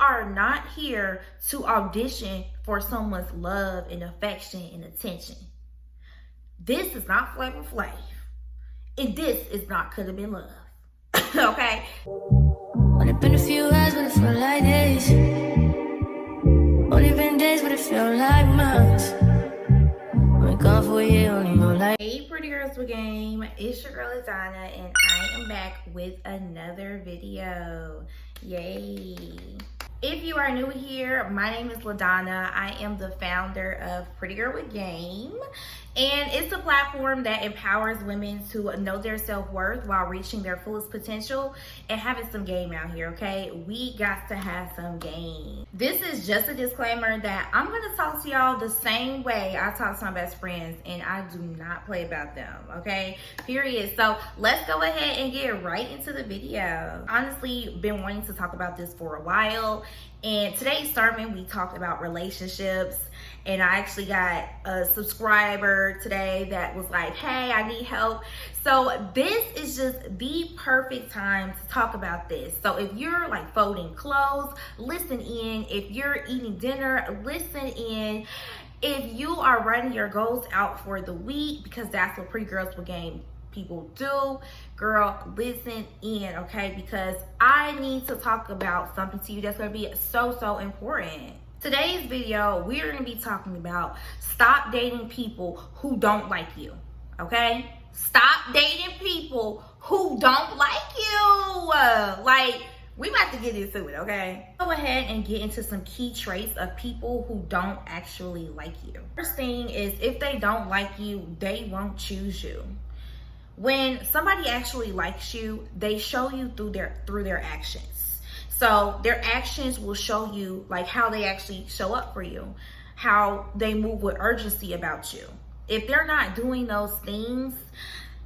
are not here to audition for someone's love and affection and attention. This is not Flavor Flav. And this is not Could Have Been Love. Okay? Only been a few hours, but it felt like days. Only been days, but it felt like months. Been gone for a year, only know like. Hey, pretty girls with game. It's your girl Ladonna, and I am back with another video. Yay! If you are new here, my name is Ladonna. I am the founder of Pretty Girl with Game, and it's a platform that empowers women to know their self-worth while reaching their fullest potential and having some game out here, okay? We got to have some game. This is just a disclaimer that I'm gonna talk to y'all the same way I talk to my best friends, and I do not play about them, okay? Period. So let's go ahead and get right into the video. Honestly, been wanting to talk about this for a while, and today's sermon, we talked about relationships, and I actually got a subscriber today that was like, hey, I need help. So this is just the perfect time to talk about this. So if you're like folding clothes, listen in. If you're eating dinner, listen in. If you are writing your goals out for the week, because that's what Pretty Girls with Game people do, girl, listen in, okay? Because I need to talk about something to you that's going to be so important. Today's video, we're going to be talking about stop dating people who don't like you, okay? Stop dating people who don't like you. Like, we about to get into it, okay? Go ahead and get into some key traits of people who don't actually like you. First thing is, if they don't like you, they won't choose you. When somebody actually likes you, they show you through their actions. So their actions will show you like how they actually show up for you, how they move with urgency about you. If they're not doing those things,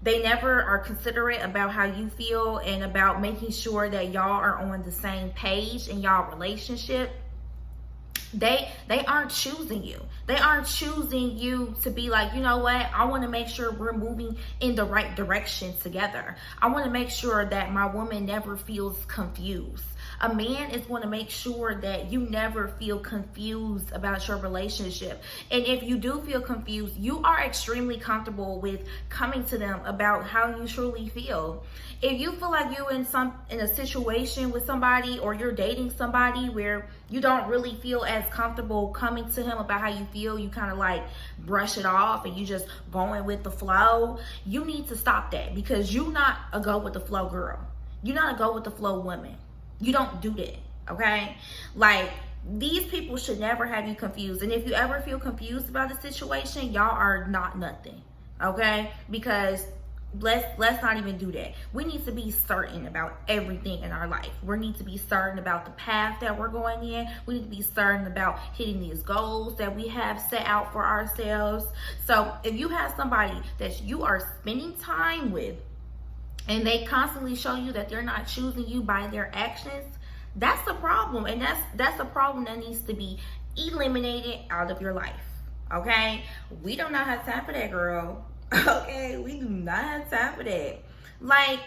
they never are considerate about how you feel and about making sure that y'all are on the same page in y'all relationship. They aren't choosing you. They aren't choosing you to be like, you know what? I want to make sure we're moving in the right direction together. I want to make sure that my woman never feels confused. A man is going to make sure that you never feel confused about your relationship. And if you do feel confused, you are extremely comfortable with coming to them about how you truly feel. If you feel like you're in a situation with somebody, or you're dating somebody where you don't really feel as comfortable coming to him about how you feel, you kind of like brush it off and you just going with the flow, you need to stop that, because you're not a go with the flow girl. You're not a go with the flow woman. You don't do that, okay? Like, these people should never have you confused. And if you ever feel confused about a situation, y'all are not nothing, okay? Because let's not even do that. We need to be certain about everything in our life. We need to be certain about the path that we're going in. We need to be certain about hitting these goals that we have set out for ourselves. So if you have somebody that you are spending time with, and they constantly show you that they're not choosing you by their actions, that's the problem. And that's a problem that needs to be eliminated out of your life, okay? We do not have time for that, girl. Okay, we do not have time for that. Like,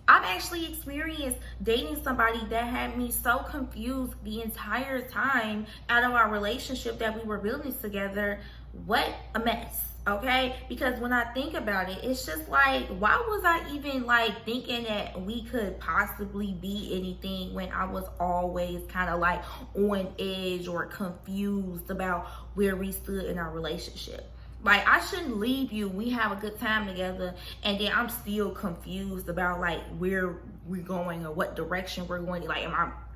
I've actually experienced dating somebody that had me so confused the entire time out of our relationship that we were building together. What a mess. Okay, because when I think about it, it's just like, why was I even like thinking that we could possibly be anything when I was always kind of like on edge or confused about where we stood in our relationship? Like, I shouldn't leave you, we have a good time together, and then I'm still confused about like where we're going or what direction we're going. Like,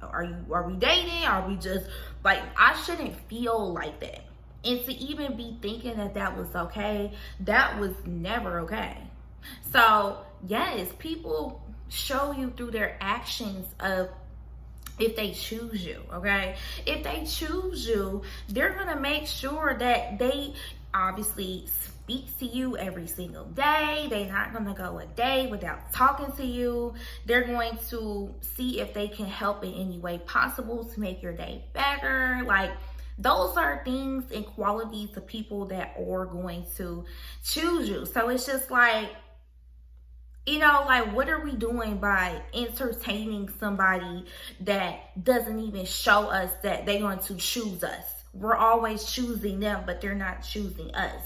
are we dating? Are we just like, I shouldn't feel like that. And to even be thinking that that was okay, that was never okay. So yes, people show you through their actions of if they choose you, okay? If they choose you, they're gonna make sure that they obviously speak to you every single day. They're not gonna go a day without talking to you. They're going to see if they can help in any way possible to make your day better. Like, those are things and qualities of people that are going to choose you. So it's just like, You know, like, what are we doing by entertaining somebody that doesn't even show us that they're going to choose us? We're always choosing them, but they're not choosing us.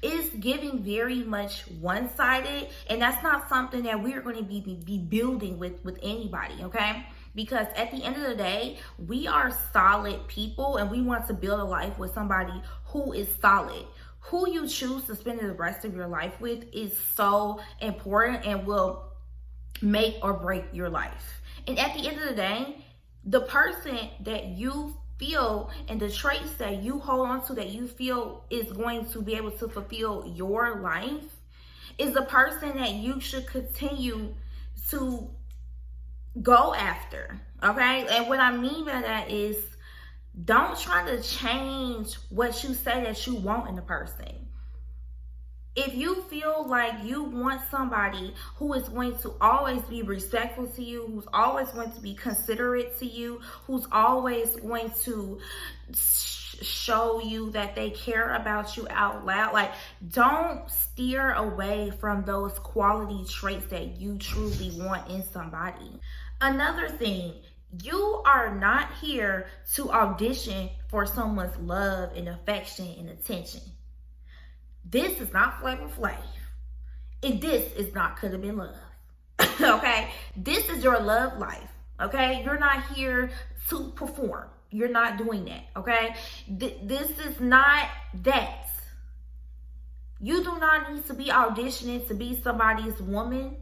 It's giving very much one-sided, and that's not something that we're going to be building with anybody, okay? Because at the end of the day, we are solid people, and we want to build a life with somebody who is solid. Who you choose to spend the rest of your life with is so important and will make or break your life. And at the end of the day, the person that you feel and the traits that you hold on to that you feel is going to be able to fulfill your life is the person that you should continue to go after, okay? And what I mean by that is, don't try to change what you say that you want in a person. If you feel like you want somebody who is going to always be respectful to you, who's always going to be considerate to you, who's always going to show you that they care about you out loud, like, don't steer away from those quality traits that you truly want in somebody. Another thing, you are not here to audition for someone's love and affection and attention. This is not Flavor Flav. And this is not Could Have Been Love. Okay? This is your love life. Okay? You're not here to perform. You're not doing that. Okay? This is not that. You do not need to be auditioning to be somebody's woman.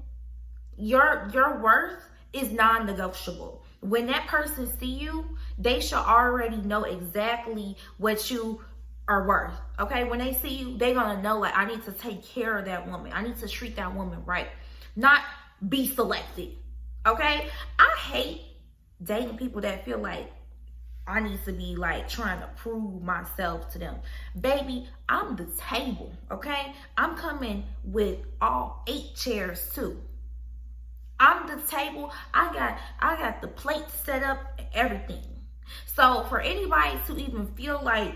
Your worth is non-negotiable. When that person see you, they should already know exactly what you are worth. Okay, when they see you, they're gonna know, like, I need to take care of that woman. I need to treat that woman right, not be selected. Okay, I hate dating people that feel like I need to be like trying to prove myself to them. Baby, I'm the table. Okay, I'm coming with all 8 chairs too. I'm the table. I got the plate set up, everything. So for anybody to even feel like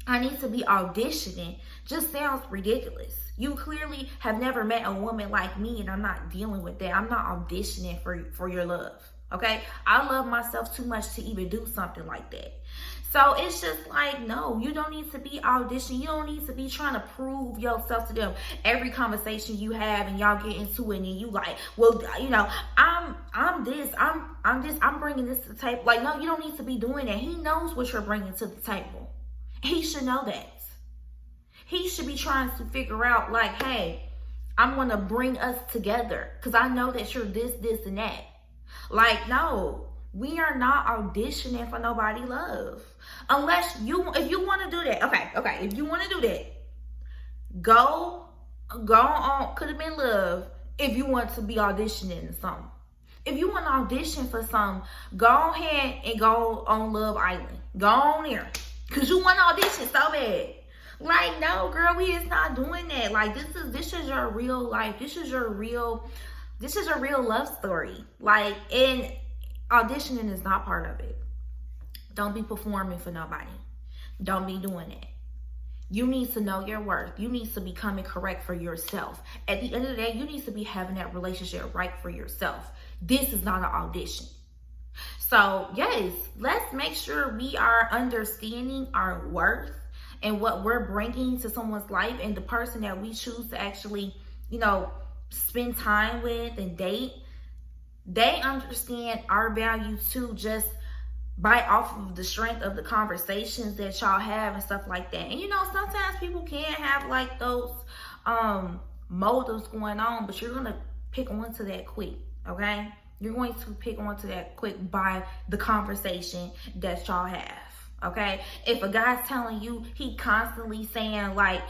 I need to be auditioning just sounds ridiculous. You clearly have never met a woman like me, and I'm not dealing with that. I'm not auditioning for your love. Okay? I love myself too much to even do something like that. So it's just like, no, you don't need to be auditioning. You don't need to be trying to prove yourself to them. Every conversation you have and y'all get into it and you like, well, you know, I'm this, I'm this, I'm bringing this to the table. Like, no, you don't need to be doing that. He knows what you're bringing to the table. He should know that. He should be trying to figure out, like, hey, I'm going to bring us together because I know that you're this, and that. Like, no. We are not auditioning for nobody love. Unless if you want to do that, okay. If you want to do that, go on Could Have Been Love if you want to be auditioning for something. If you want to audition for something, go ahead and go on Love Island. Go on there. Because you want to audition so bad. Like, no, girl, we is not doing that. Like, this is your real life. This is your real love story. Like, and auditioning is not part of it. Don't be performing for nobody. Don't be doing that. You need to know your worth. You need to be coming correct for yourself. At the end of the day, you need to be having that relationship right for yourself. This is not an audition. So, yes, let's make sure we are understanding our worth and what we're bringing to someone's life, and the person that we choose to actually, you know, spend time with and date. They understand our value too, just by off of the strength of the conversations that y'all have and stuff like that. And you know, sometimes people can have like those motives going on, but you're gonna pick onto that quick, okay? You're going to pick onto that quick by the conversation that y'all have. Okay, if a guy's telling you, he constantly saying like,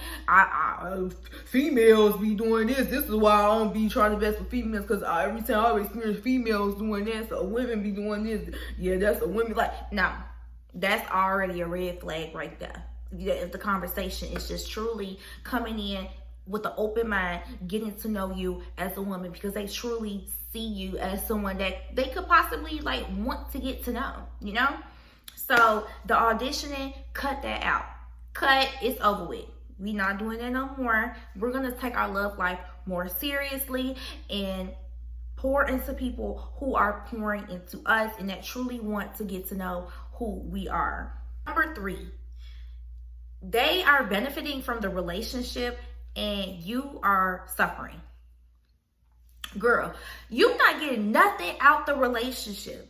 females be doing this. This is why I don't be trying to best with females, because every time I experience females doing this, or women be doing this. Yeah, that's a women. Like, no, that's already a red flag right there. If the conversation is just truly coming in with an open mind, getting to know you as a woman, because they truly see you as someone that they could possibly like want to get to know, you know? So the auditioning, cut that out. It's over with. We not doing that no more. We're going to take our love life more seriously and pour into people who are pouring into us and that truly want to get to know who we are. Number 3, they are benefiting from the relationship and you are suffering. Girl, you're not getting nothing out the relationship.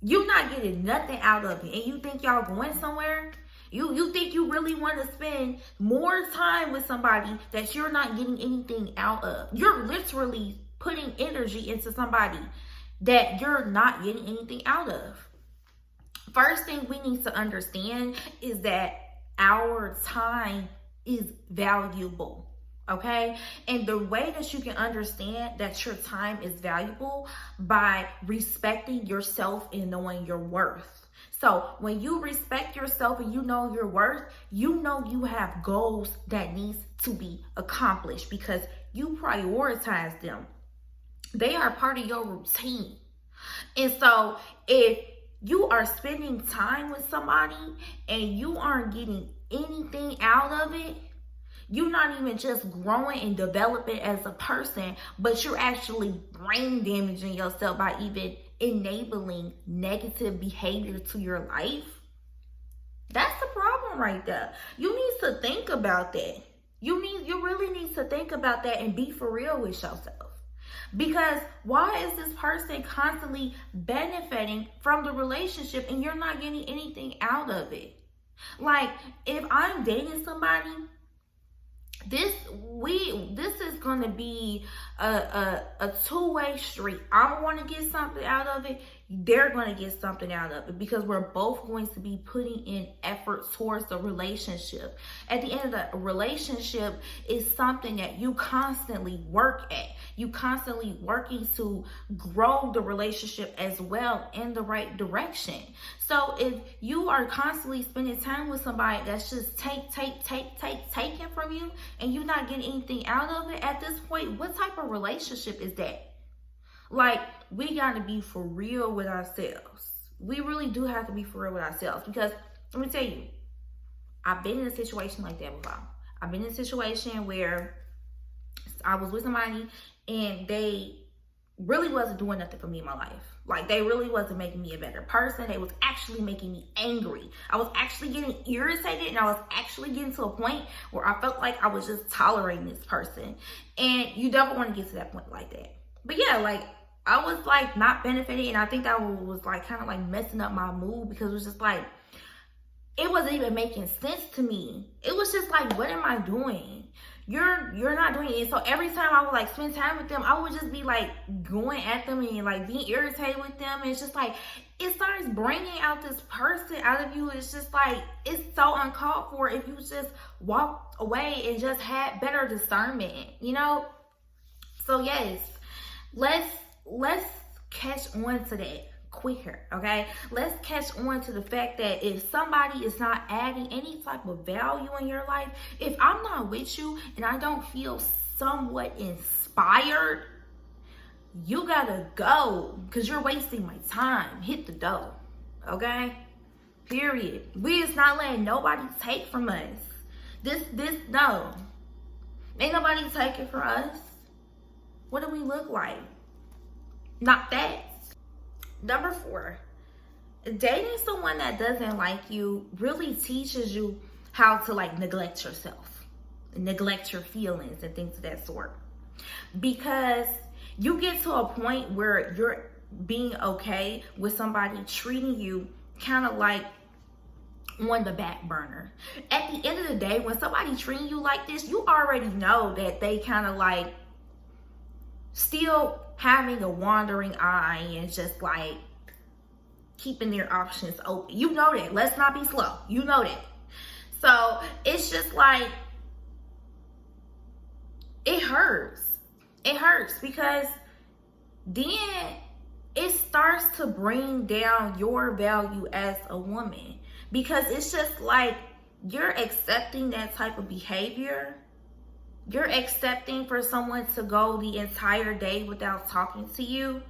You're not getting nothing out of it. And you think y'all going somewhere? You think you really want to spend more time with somebody that you're not getting anything out of. You're literally putting energy into somebody that you're not getting anything out of. First thing we need to understand is that our time is valuable. Okay, and the way that you can understand that your time is valuable by respecting yourself and knowing your worth. So when you respect yourself and you know your worth, you know you have goals that needs to be accomplished because you prioritize them. They are part of your routine. And so if you are spending time with somebody and you aren't getting anything out of it, you're not even just growing and developing as a person, but you're actually brain damaging yourself by even enabling negative behavior to your life. That's the problem right there. You need to think about that. You really need to think about that and be for real with yourself. Because why is this person constantly benefiting from the relationship and you're not getting anything out of it? Like, if I'm dating somebody, this is going to be a two-way street. I want to get something out of it. They're going to get something out of it because we're both going to be putting in effort towards the relationship. At the end of the relationship is something that you constantly work at. You constantly working to grow the relationship as well in the right direction. So if you are constantly spending time with somebody that's just taking from you and you're not getting anything out of it at this point, what type of relationship is that? Like, we got to be for real with ourselves. We really do have to be for real with ourselves because let me tell you, I've been in a situation like that before. I've been in a situation where I was with somebody and they really wasn't doing nothing for me in my life. Like, they really wasn't making me a better person. They was actually making me angry. I was actually getting irritated and I was actually getting to a point where I felt like I was just tolerating this person. And you don't want to get to that point like that. But yeah, like, I was like not benefiting, and I think that was like kind of like messing up my mood because it was just like, it wasn't even making sense to me. It was just like, what am I doing? You're not doing it. So every time I would like spend time with them, I would just be like going at them and like being irritated with them. And it's just like, it starts bringing out this person out of you. It's just like, it's so uncalled for if you just walked away and just had better discernment, you know? So yes, let's catch on to that quicker, okay? Let's catch on to the fact that if somebody is not adding any type of value in your life, if I'm not with you and I don't feel somewhat inspired, you gotta go because you're wasting my time. Hit the door, okay? Period. We is not letting nobody take from us. No. Ain't nobody taking from us. What do we look like? Not that. Number 4, dating someone that doesn't like you really teaches you how to like neglect yourself, neglect your feelings and things of that sort. Because you get to a point where you're being okay with somebody treating you kind of like on the back burner. At the end of the day, when somebody treating you like this, you already know that they kind of like still having a wandering eye and just like keeping their options open. You know that. Let's not be slow. You know that. So it's just like, it hurts. It hurts because then it starts to bring down your value as a woman, because it's just like you're accepting that type of behavior. You're accepting for someone to go the entire day without talking to you.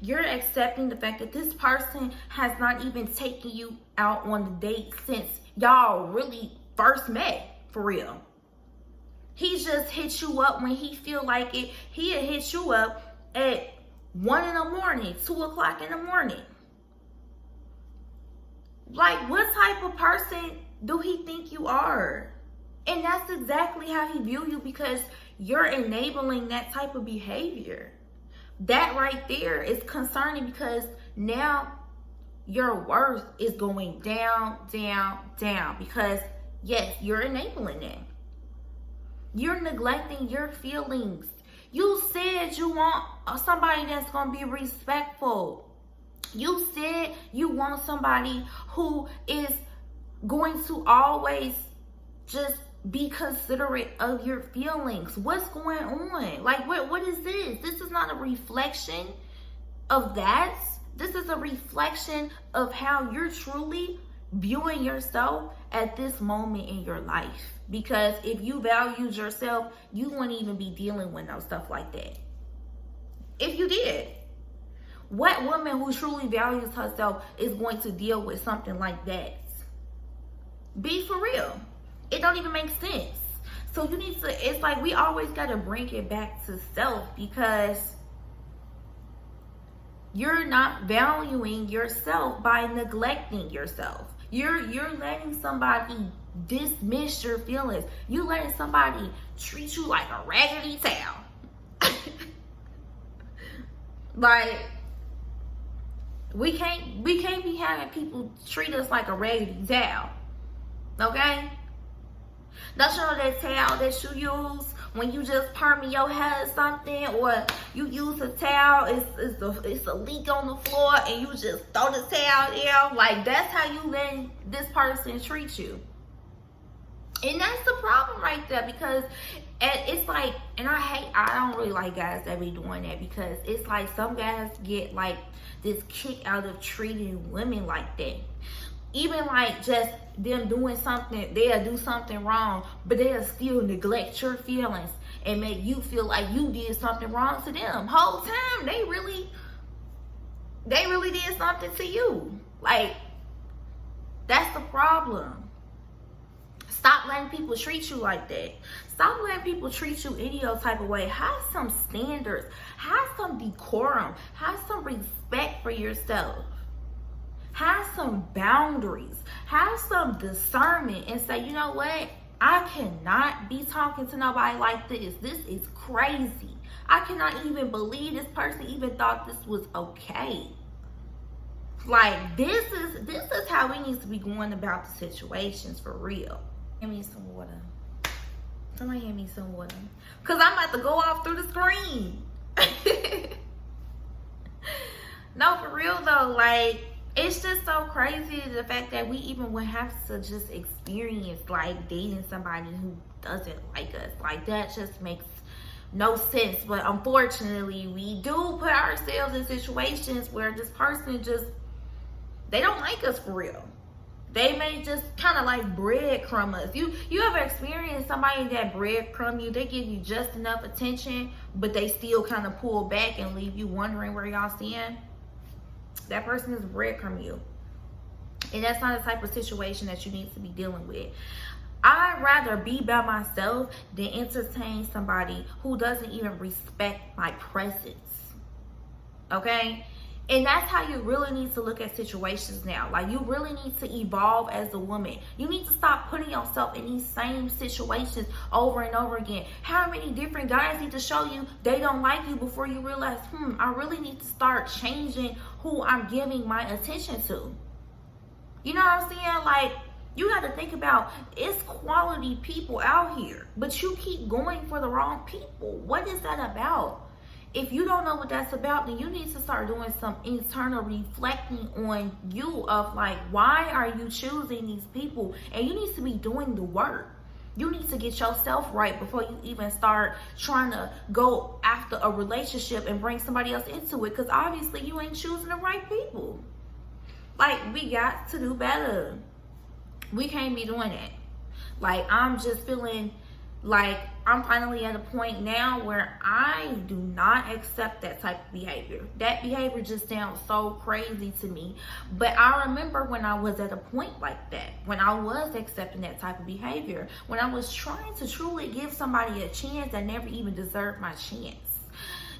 You're accepting the fact that this person has not even taken you out on the date since y'all really first met, for real. He just hits you up when he feel like it. He'll hit you up at 1 in the morning, 2 o'clock in the morning. Like, what type of person do he think you are? And that's exactly how he view you, because you're enabling that type of behavior. That right there is concerning, because now your worth is going down, down, down. Because yes, you're enabling it. You're neglecting your feelings. You said you want somebody that's going to be respectful. You said you want somebody who is going to always just be considerate of your feelings. What's going on? Like, what is this? This is not a reflection of that. This is a reflection of how you're truly viewing yourself at this moment in your life. Because if you valued yourself, you wouldn't even be dealing with no stuff like that. If you did. What woman who truly values herself is going to deal with something like that? Be for real. It don't even make sense. So you need to, it's like we always got to bring it back to self, because you're not valuing yourself by neglecting yourself. You're letting somebody dismiss your feelings. You letting somebody treat you like a raggedy towel. Like, we can't be having people treat us like a raggedy towel. Okay? Don't you know that towel that you use when you just perm your hair or something, or you use a towel, it's a leak on the floor, and you just throw the towel down? Like, that's how you let this person treat you. And that's the problem right there, because it's like, and I don't really like guys that be doing that, because it's like some guys get like this kick out of treating women like that. Even like just them doing something, they'll do something wrong, but they'll still neglect your feelings and make you feel like you did something wrong to them. Whole time they really did something to you. Like, that's the problem. Stop letting people treat you like that. Stop letting people treat you any other type of way. Have some standards. Have some decorum. Have some respect for yourself. Have some boundaries. Have some discernment and say, you know what? I cannot be talking to nobody like this. This is crazy. I cannot even believe this person even thought this was okay. Like, this is how we need to be going about the situations for real. Give me some water. Somebody give me some water. Because I'm about to go off through the screen. No, for real though, like, it's just so crazy the fact that we even would have to just experience like dating somebody who doesn't like us. Like, that just makes no sense. But unfortunately, we do put ourselves in situations where this person just, they don't like us for real. They may just kind of like breadcrumb us. You ever experienced somebody that breadcrumb you? They give you just enough attention, but they still kind of pull back and leave you wondering where y'all stand? That person is breadcrumbing you. And that's not the type of situation that you need to be dealing with. I'd rather be by myself than entertain somebody who doesn't even respect my presence. Okay? And that's how you really need to look at situations now. Like, you really need to evolve as a woman. You need to stop putting yourself in these same situations over and over again. How many different guys need to show you they don't like you before you realize, I really need to start changing who I'm giving my attention to. You know what I'm saying? Like, you got to think about, it's quality people out here, but you keep going for the wrong people. What is that about? If you don't know what that's about, then you need to start doing some internal reflecting on you of like, why are you choosing these people? And you need to be doing the work. You need to get yourself right before you even start trying to go after a relationship and bring somebody else into it. Because obviously you ain't choosing the right people. Like, we got to do better. We can't be doing that. Like, I'm just feeling Like, I'm finally at a point now where I do not accept that type of behavior. That behavior just sounds so crazy to me. But I remember when I was at a point like that, when I was accepting that type of behavior, when I was trying to truly give somebody a chance that never even deserved my chance.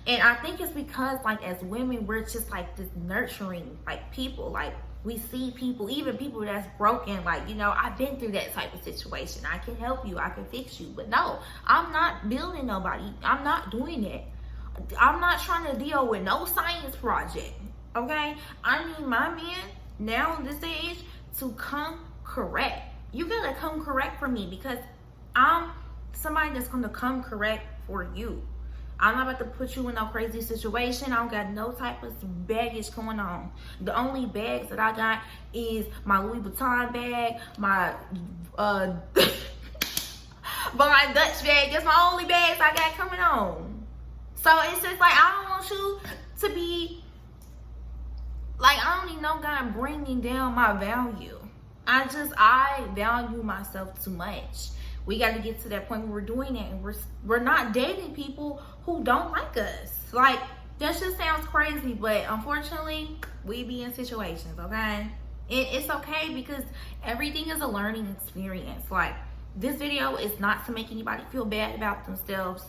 And I think it's because, like, as women, we're just like this nurturing, like, people. Like, we see people, even people that's broken, like, you know, I've been through that type of situation. I can help you, I can fix you. But no, I'm not building nobody. I'm not doing it. I'm not trying to deal with no science project, okay? I need my man, now in this age, to come correct. You gotta come correct for me, because I'm somebody that's gonna come correct for you. I'm not about to put you in no crazy situation. I don't got no type of baggage going on. The only bags that I got is my Louis Vuitton bag, my my Dutch bag. That's my only bags I got coming on. So it's just like, I don't want you to be like, I don't need no guy bringing down my value. I value myself too much. We got to get to that point where we're doing it, and we're not dating people who don't like us. Like, that just sounds crazy, but unfortunately, we be in situations, okay? It's okay, because everything is a learning experience. Like, this video is not to make anybody feel bad about themselves.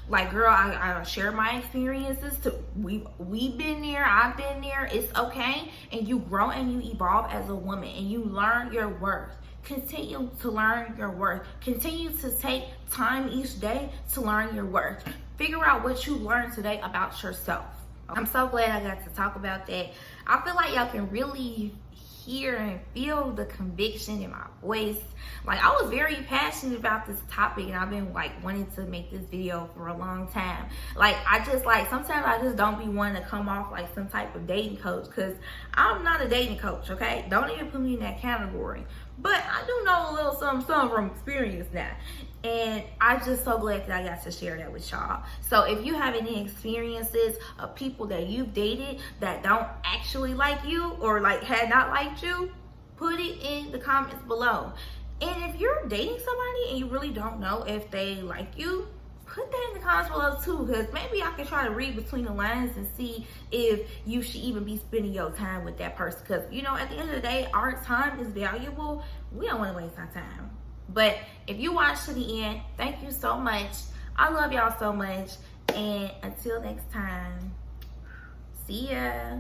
Like, girl, I share my experiences too. We've been there, I've been there. It's okay, and you grow and you evolve as a woman, and you learn your worth. Continue to learn your worth. Continue to take time each day to learn your worth. Figure out what you learned today about yourself. I'm so glad I got to talk about that. I feel like y'all can really hear and feel the conviction in my voice. Like, I was very passionate about this topic, and I've been like wanting to make this video for a long time. Like, I just like, sometimes I just don't be wanting to come off like some type of dating coach, because I'm not a dating coach, okay? Don't even put me in that category. But I do know a little something from experience now. And I'm just so glad that I got to share that with y'all. So if you have any experiences of people that you've dated that don't actually like you, or like had not liked you, put it in the comments below. And if you're dating somebody and you really don't know if they like you, put that in the comments below too, because maybe I can try to read between the lines and see if you should even be spending your time with that person. Because, you know, at the end of the day, our time is valuable. We don't want to waste our time. But if you watch to the end, thank you so much. I love y'all so much. And until next time, see ya.